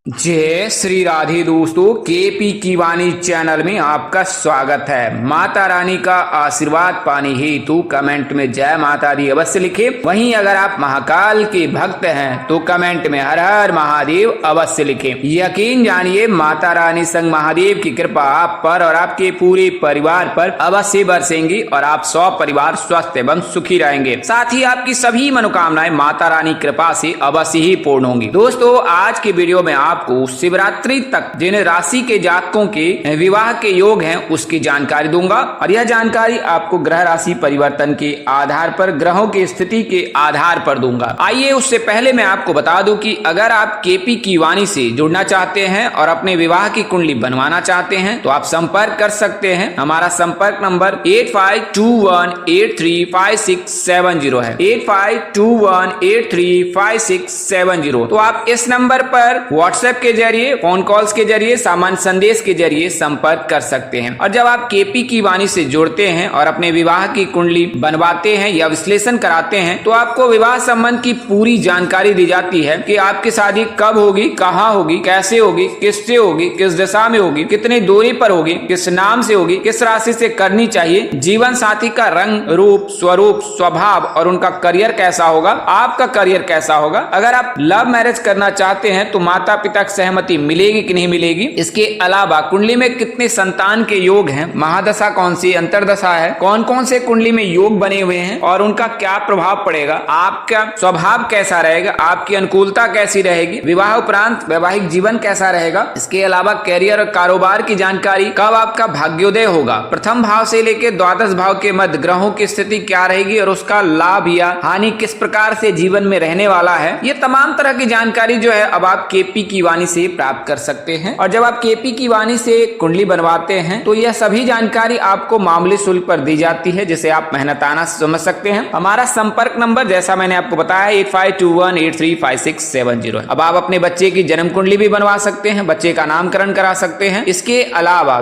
जय श्री राधे दोस्तों, केपी की वाणी चैनल में आपका स्वागत है। माता रानी का आशीर्वाद पाने हेतु कमेंट में जय माता दी अवश्य लिखे। वहीं अगर आप महाकाल के भक्त हैं तो कमेंट में हर हर महादेव अवश्य लिखे। यकीन जानिए माता रानी संग महादेव की कृपा आप पर और आपके पूरे परिवार पर अवश्य बरसेंगी और आप 100 परिवार स्वस्थ एवं सुखी रहेंगे। साथ ही आपकी सभी मनोकामनाएं माता रानी कृपा से अवश्य ही पूर्ण होंगी। दोस्तों, आज के वीडियो में आपको शिवरात्रि तक जिन राशि के जातकों के विवाह के योग हैं उसकी जानकारी दूंगा और यह जानकारी आपको ग्रह राशि परिवर्तन के आधार पर, ग्रहों की स्थिति के आधार पर दूंगा। आइए उससे पहले मैं आपको बता दूं कि अगर आप केपी की वाणी से जुड़ना चाहते हैं और अपने विवाह की कुंडली बनवाना चाहते हैं तो आप संपर्क कर सकते हैं। हमारा संपर्क नंबर 8521835670 है, 8521835670। तो आप इस नंबर पर व्हाट्सएप के जरिए, फोन कॉल्स के जरिए, सामान्य संदेश के जरिए संपर्क कर सकते हैं। और जब आप केपी की वाणी से जुड़ते हैं और अपने विवाह की कुंडली बनवाते हैं या विश्लेषण कराते हैं तो आपको विवाह संबंध की पूरी जानकारी दी जाती है कि आपकी शादी कब होगी, कहाँ होगी, कैसे होगी, किससे होगी, किस दिशा में होगी, कितनी दूरी पर होगी, किस नाम से होगी, किस राशि से करनी चाहिए, जीवन साथी का रंग, रूप, स्वरूप, स्वभाव और उनका करियर कैसा होगा, आपका करियर कैसा होगा। अगर आप लव मैरिज करना चाहते हैं तो माता पिता की सहमति मिलेगी कि नहीं मिलेगी। इसके अलावा कुंडली में कितने संतान के योग हैं, महादशा कौन सी, अंतरदशा है, कौन कौन से कुंडली में योग बने हुए हैं और उनका क्या प्रभाव पड़ेगा, आपका स्वभाव कैसा रहेगा, आपकी अनुकूलता कैसी रहेगी, विवाह उपरांत वैवाहिक जीवन कैसा रहेगा। इसके अलावा कैरियर और कारोबार की जानकारी, कब आपका भाग्योदय होगा, प्रथम भाव से लेकर द्वादश भाव के मध्य ग्रहों की स्थिति क्या रहेगी और उसका लाभ या हानि किस प्रकार से जीवन में रहने वाला है। ये तमाम तरह की जानकारी जो है अब आप केपी की वाणी से प्राप्त कर सकते हैं। और जब आप केपी की वाणी से कुंडली बनवाते हैं तो यह सभी जानकारी आपको मामूली शुल्क पर दी जाती है, जिसे आप मेहनताना समझ सकते हैं। हमारा संपर्क नंबर जैसा मैंने आपको बताया 8521835670 है। अब आप अपने बच्चे की जन्म कुंडली भी बनवा सकते हैं, बच्चे का नामकरण करा सकते हैं। इसके अलावा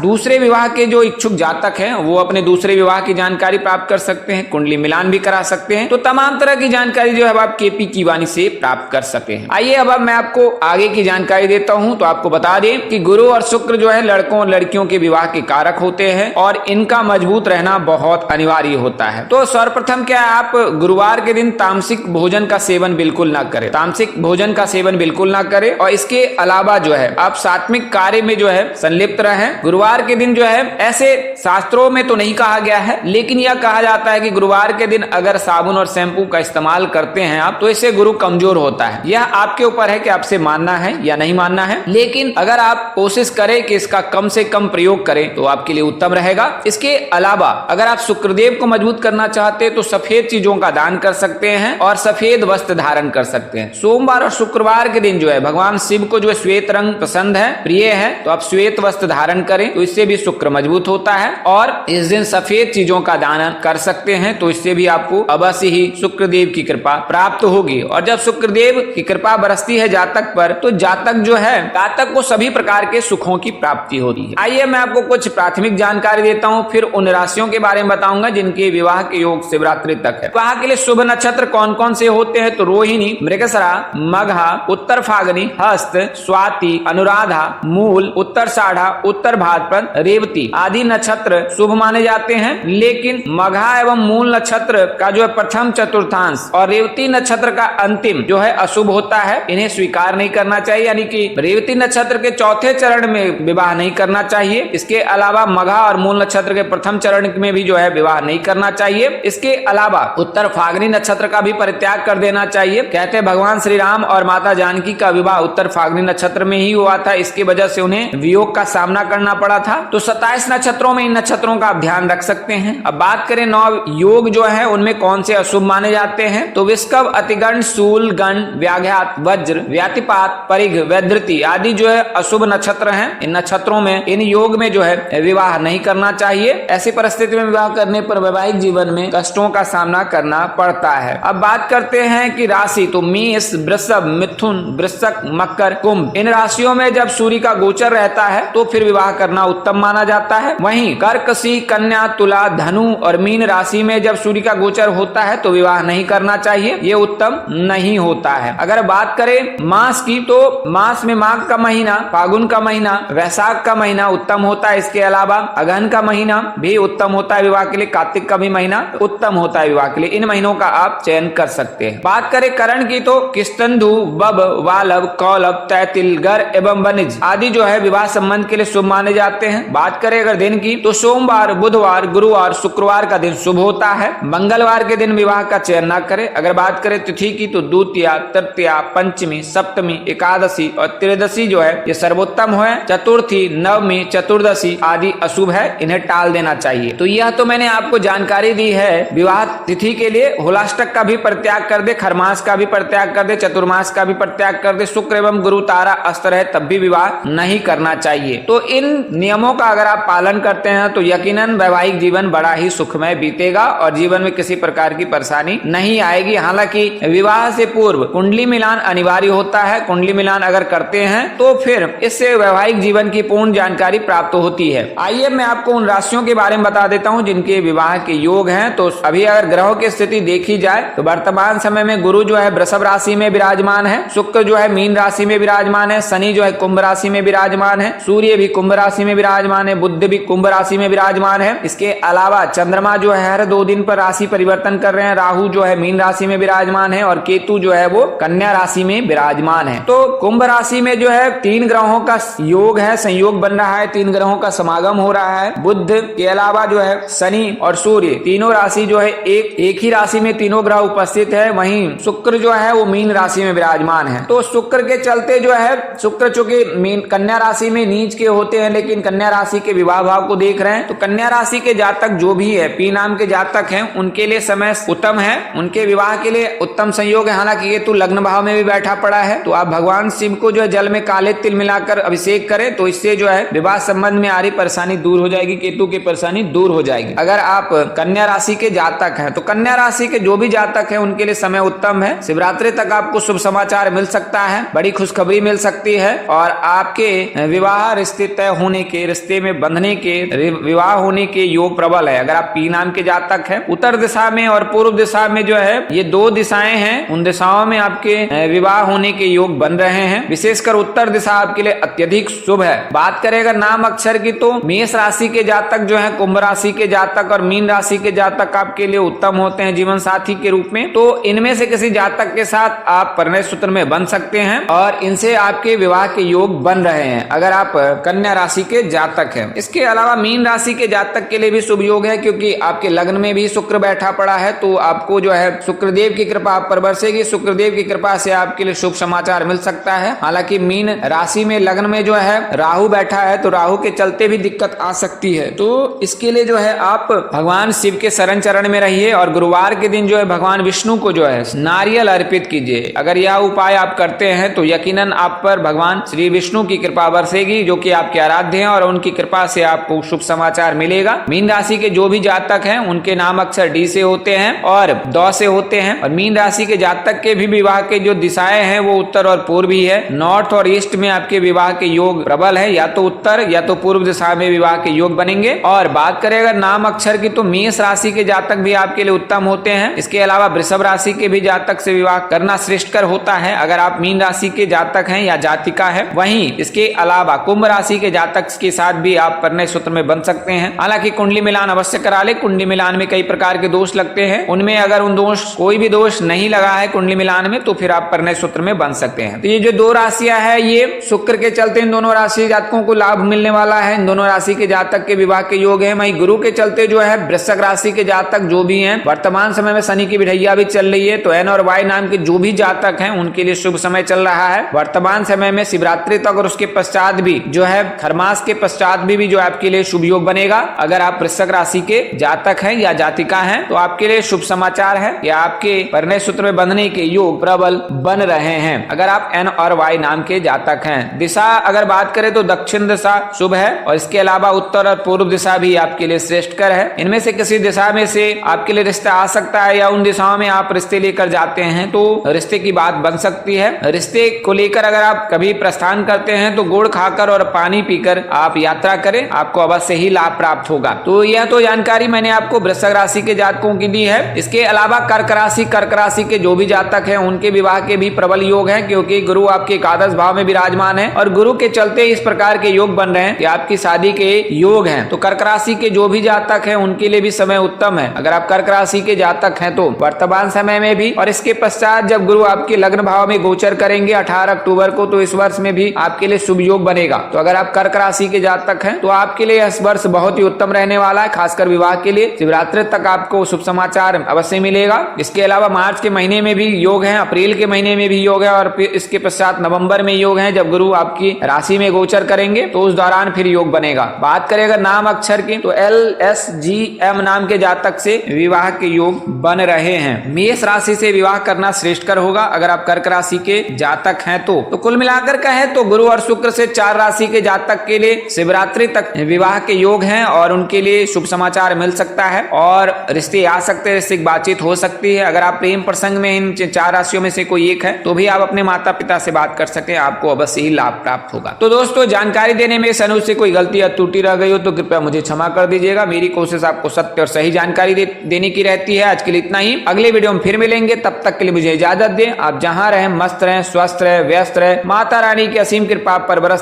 दूसरे विवाह के जो इच्छुक जातक हैं वो अपने दूसरे विवाह की जानकारी प्राप्त कर सकते हैं, कुंडली मिलान भी करा सकते हैं। तो तमाम तरह की जानकारी जो है आप केपी की वाणी से प्राप्त कर सकते हैं। आइए अब मैं आपको आगे की जानकारी देता हूं। तो आपको बता दें कि गुरु और शुक्र जो है लड़कों और लड़कियों के विवाह के कारक होते हैं और इनका मजबूत रहना बहुत अनिवार्य होता है। तो सर्वप्रथम क्या है, आप गुरुवार के दिन तामसिक भोजन का सेवन बिल्कुल ना करें, तामसिक भोजन का सेवन बिल्कुल ना करें। और इसके अलावा जो है आप सात्विक कार्य में जो है संलिप्त रहें। गुरुवार के दिन जो है, ऐसे शास्त्रों में तो नहीं कहा गया है लेकिन यह कहा जाता है कि गुरुवार के दिन अगर साबुन और शैम्पू का इस्तेमाल करते हैं आप तो इससे गुरु कमजोर होता है। यह आपके ऊपर है कि आपसे मानना है या नहीं मानना है, लेकिन अगर आप कोशिश करें कि इसका कम से कम प्रयोग करें तो आपके लिए उत्तम रहेगा। इसके अलावा अगर आप शुक्रदेव को मजबूत करना चाहते हैं तो सफेद चीजों का दान कर सकते हैं और सफेद वस्त्र धारण कर सकते हैं। सोमवार और शुक्रवार के दिन जो है भगवान शिव को जो श्वेत रंग पसंद है, प्रिय है, तो आप श्वेत वस्त्र धारण करें तो इससे भी शुक्र मजबूत होता है। और इस दिन सफेद चीजों का दान कर सकते हैं तो इससे भी आपको अवश्य ही शुक्रदेव की कृपा प्राप्त होगी। और जब शुक्रदेव की कृपा बरसती है जातक पर तो जातक जो है, जातक को सभी प्रकार के सुखों की प्राप्ति होती है। आइए मैं आपको कुछ प्राथमिक जानकारी देता हूं, फिर उन राशियों के बारे में बताऊंगा जिनके विवाह के योग शिवरात्रि तक है। विवाह के लिए शुभ नक्षत्र कौन कौन से होते हैं तो रोहिणी, मृगशिरा, मघा, उत्तर फागनी, हस्त, स्वाति, अनुराधा, मूल, उत्तराषाढ़ा, उत्तर भाद्रपद, रेवती आदि नक्षत्र शुभ माने जाते हैं। लेकिन मघा एवं मूल नक्षत्र का जो है प्रथम चतुर्थांश और रेवती नक्षत्र का अंतिम जो है अशुभ होता है, इन्हें स्वीकार नहीं करना चाहिए, यानी कि रेवती नक्षत्र के चौथे चरण में विवाह नहीं करना चाहिए। इसके अलावा मघा और मूल नक्षत्र के प्रथम चरण में भी जो है विवाह नहीं करना चाहिए। इसके अलावा उत्तर फागनी नक्षत्र का भी परित्याग कर देना चाहिए। कहते हैं भगवान श्री राम और माता जानकी का विवाह उत्तर फागनी नक्षत्र में ही हुआ था, इसकी वजह से उन्हें वियोग का सामना करना पड़ा था। तो 27 नक्षत्रों में इन नक्षत्रों का आप ध्यान रख सकते हैं। अब बात करें 9 योग जो है उनमें कौन से अशुभ माने जाते हैं तो विष्कव, अतिगण, शूल, गण, व्याघात, वज्र, व्यातिपात, परिघ, वैधृति आदि जो है अशुभ नक्षत्र हैं। इन नक्षत्रों में, इन योग में जो है विवाह नहीं करना चाहिए। ऐसी परिस्थिति में विवाह करने पर वैवाहिक जीवन में कष्टों का सामना करना पड़ता है। अब बात करते हैं कि राशि, तो मेष, वृषभ, मिथुन, वृश्चिक, मकर, कुंभ, इन राशियों में जब सूर्य का गोचर रहता है तो फिर विवाह करना उत्तम माना जाता है। वहीं कर्क, सिंह, कन्या, तुला, धनु और मीन राशि में जब सूर्य का गोचर होता है तो विवाह नहीं करना चाहिए, ये उत्तम नहीं होता है। अगर बात करें मास की तो मास में माघ का महीना, फागुन का महीना, वैशाख का महीना उत्तम होता है। इसके अलावा अगहन का महीना भी उत्तम होता है विवाह के लिए, कार्तिक का भी महीना उत्तम होता है विवाह के लिए। इन महीनों का आप चयन कर सकते हैं। बात करें करण की तो किस्तंधु, बब, वालव, कौलव, तैतिल, गर एवं वनिज आदि जो है विवाह संबंध के लिए शुभ माने जाते हैं। बात करें अगर दिन की तो सोमवार, बुधवार, गुरुवार, शुक्रवार का दिन शुभ होता है। मंगलवार के दिन विवाह का चयन न करें। अगर बात करें तिथि की तो द्वितीया, तृतीया, पंचमी, सप्तमी, एकादशी और त्रयोदशी जो है ये सर्वोत्तम है। चतुर्थी, नवमी, चतुर्दशी आदि अशुभ है, इन्हें टाल देना चाहिए। तो यह तो मैंने आपको जानकारी दी है विवाह तिथि के लिए। होलाष्टक का भी परित्याग कर दे, खरमास का भी परित्याग कर दे, चतुर्मास का भी परित्याग कर दे, शुक्र एवं गुरु तारा अस्त्र है तब भी विवाह नहीं करना चाहिए। तो इन नियमों का अगर आप पालन करते हैं तो यकीनन वैवाहिक जीवन बड़ा ही सुखमय बीतेगा और जीवन में किसी प्रकार की परेशानी नहीं आएगी। हालांकि विवाह से पूर्व कुंडली मिलान अनिवार्य होता है। कुंडली मिलान अगर करते हैं तो फिर इससे वैवाहिक जीवन की पूर्ण जानकारी प्राप्त होती है। आइए मैं आपको उन राशियों के बारे में बता देता हूं जिनके विवाह के योग हैं। तो अभी अगर ग्रहों की स्थिति देखी जाए तो वर्तमान समय में गुरु जो है वृषभ राशि में विराजमान है, शुक्र जो है मीन राशि में विराजमान है, शनि जो है कुंभ राशि में विराजमान है, सूर्य भी कुंभ राशि में विराजमान है, बुध भी कुंभ राशि में विराजमान है। इसके अलावा चंद्रमा जो है हर 2 दिन पर राशि परिवर्तन कर रहे हैं। राहु जो है मीन राशि में विराजमान है और केतु जो है वो कन्या राशि में विराजमान है। तो कुंभ राशि में जो है 3 ग्रहों का योग है, संयोग बन रहा है, 3 ग्रहों का समागम हो रहा है। बुध के अलावा जो है शनि और सूर्य तीनों राशि जो है एक ही राशि में तीनों ग्रह उपस्थित है। वहीं शुक्र जो है वो मीन राशि में विराजमान है। तो शुक्र के चलते जो है शुक्र चूंकि मीन कन्या राशि में नीच के होते हैं लेकिन कन्या राशि के विवाह भाव को देख रहे हैं, तो कन्या राशि के जातक जो भी है, पी नाम के जातक हैं, उनके लिए समय उत्तम है, उनके विवाह के लिए उत्तम संयोग है। हालांकि ये तो लग्न भाव में भी बैठा पड़ा है, तो आप भगवान शिव को जो है जल में काले तिल मिलाकर अभिषेक करें तो इससे जो है विवाह संबंध में आ रही परेशानी दूर हो जाएगी, केतु की परेशानी दूर हो जाएगी। अगर आप कन्या राशि के जातक हैं तो कन्या राशि के जो भी जातक हैं उनके लिए समय उत्तम है। शिवरात्रि तक आपको शुभ समाचार मिल सकता है, बड़ी खुशखबरी मिल सकती है और आपके विवाह रिश्ते तय होने के, रिश्ते में बंधने के, विवाह होने के योग प्रबल है। अगर आप पी नाम के जातक हैं, उत्तर दिशा में और पूर्व दिशा में जो है ये 2 दिशाएं हैं, उन दिशाओं में आपके विवाह होने के योग बन रहे हैं। विशेषकर उत्तर दिशा आपके लिए अत्यधिक शुभ है। बात करें अगर नाम अक्षर की तो मेष राशि के जातक जो है, कुंभ राशि के जातक और मीन राशि के जातक आपके लिए उत्तम होते हैं जीवन साथी के रूप में। तो इनमें से किसी जातक के साथ आप परिणय सूत्र में बन सकते हैं और इनसे आपके विवाह के योग बन रहे हैं अगर आप कन्या राशि के जातक हैं। इसके अलावा मीन राशि के जातक के लिए भी शुभ योग है क्योंकि आपके लग्न में भी शुक्र बैठा पड़ा है, तो आपको जो है शुक्रदेव की कृपा आप पर बरसेगी। शुक्रदेव की कृपा से आपके लिए शुभ समाचार मिल सकता है। हालांकि मीन राशि में लग्न में जो है राहु बैठा है, तो राहु के चलते भी दिक्कत आ सकती है। तो इसके लिए जो है आप भगवान शिव के शरण चरण में रहिए और गुरुवार के दिन जो है भगवान विष्णु को जो है नारियल अर्पित कीजिए। अगर यह उपाय आप करते हैं तो यकीनन आप पर भगवान श्री विष्णु की कृपा बरसेगी, जो कि आपके आराध्य हैं और उनकी कृपा से आपको शुभ समाचार मिलेगा। मीन राशि के जो भी जातक हैं उनके नाम अक्षर डी से होते हैं और द से होते हैं, और मीन राशि के जातक के भी विवाह के जो दिशाएं हैं वो उत्तर और पूर्व ही है। नॉर्थ और ईस्ट में आपके विवाह के योग प्रबल है, या तो उत्तर या तो पूर्व दिशा में विवाह के योग बनेंगे। और बात करें अगर नाम अक्षर की तो मेष राशि के जातक भी आपके लिए उत्तम होते हैं। इसके अलावा वृषभ राशि के भी जातक से विवाह करना श्रेष्ठकर होता है अगर आप मीन राशि के जातक हैं या जातिका है। वहीं इसके अलावा कुंभ राशि के जातक के साथ भी आप परिणय सूत्र में बन सकते हैं। हालांकि कुंडली मिलान अवश्य करा ले। कुंडली मिलान में कई प्रकार के दोष लगते हैं, उनमें अगर उन दोष कोई भी दोष नहीं लगा है कुंडली मिलान में तो फिर आप परिणय सूत्र में बन सकते हैं। तो ये जो 2 राशियां है ये शुक्र के चलते इन दोनों राशि जातकों को लाभ मिलने वाला है। इन दोनों राशि के जातक के विवाह के योग है। वहीं गुरु के चलते जो है वृश्चिक राशि के जातक जो भी हैं, वर्तमान समय में शनि की बिढ़ैया भी चल रही है, तो एन और वाई नाम के जो भी जातक हैं उनके लिए शुभ समय चल रहा है। वर्तमान समय में शिवरात्रि तक और उसके पश्चात भी जो है खरमास के पश्चात भी जो आपके लिए शुभ योग बनेगा। अगर आप वृश्चिक राशि के जातक हैं या जातिका हैं तो आपके लिए शुभ समाचार है या आपके परिणय सूत्र में बंधने के योग प्रबल बन रहे हैं अगर आप एन और वाई नाम के जातक हैं। दिशा अगर बात करें तो दक्षिण दिशा शुभ है और इसके अलावा उत्तर और पूर्व दिशा भी आपके लिए श्रेष्ठकर है। इनमें से किसी दिशा में से आपके लिए रिश्ता आ सकता है या उन दिशाओं में आप रिश्ते लेकर जाते हैं तो रिश्ते की बात बन सकती है। रिश्ते को लेकर अगर आप कभी प्रस्थान करते हैं तो गुड़ खाकर और पानी पीकर आप यात्रा करें, आपको अवश्य ही लाभ प्राप्त होगा। तो यह तो जानकारी मैंने आपको वृश्चिक राशि के जातकों की दी है। इसके अलावा कर्क राशि के जो भी जातक हैं उनके विवाह के भी प्रबल योग है, क्योंकि गुरु आपके एकादश भाव में विराजमान है और गुरु के चलते इस प्रकार के योग बन रहे हैं कि आपकी शादी के योग हैं। तो कर्क राशि के जो भी जातक हैं उनके लिए भी समय उत्तम है। अगर आप कर्क राशि के जातक हैं तो वर्तमान समय में भी और इसके पश्चात जब गुरु आपके लग्न भाव में गोचर करेंगे 18 अक्टूबर को, तो इस वर्ष में भी आपके लिए शुभ योग बनेगा। तो अगर आप कर्क राशि के जातक हैं तो आपके लिए इस वर्ष बहुत ही उत्तम रहने वाला है। खासकर विवाह के लिए शिवरात्रि तक आपको शुभ समाचार अवश्य मिलेगा। इसके अलावा मार्च के महीने में भी योग है, अप्रैल के महीने में भी योग है और फिर इसके पश्चात नवंबर में योग है जब गुरु आपकी राशि में गोचर करेंगे, तो उस दौरान फिर योग बनेगा। बात करें अगर नाम अक्षर की तो LSGM नाम के जातक से विवाह के योग बन रहे हैं। मेष राशि से विवाह करना श्रेष्ठकर होगा अगर आप कर्क राशि के जातक हैं तो कुल मिलाकर कहे तो गुरु और शुक्र से 4 राशि के जातक के लिए शिवरात्रि तक विवाह के योग हैं और उनके लिए शुभ समाचार मिल सकता है और रिश्ते आ सकते हैं, रिश्ते की बातचीत हो सकती है। अगर आप प्रेम प्रसंग में इन 4 राशियों में से कोई एक है तो भी आप अपने माता पिता से बात कर सके, आपको अवश्य ही लाभ प्राप्त होगा। तो दोस्तों, जानकारी देने में अनुज से कोई गलती या त्रुटि रह गई हो तो कृपया मुझे क्षमा कर दीजिएगा। मेरी कोशिश आपको सत्य और सही जानकारी देने की रहती है। आज के लिए इतना ही, अगले वीडियो में फिर मिलेंगे, तब तक के लिए मुझे इजाजत दें। आप जहां रहें मस्त रहें, स्वस्थ रहें, व्यस्त रहें, माता रानी की असीम कृपा पर बरसती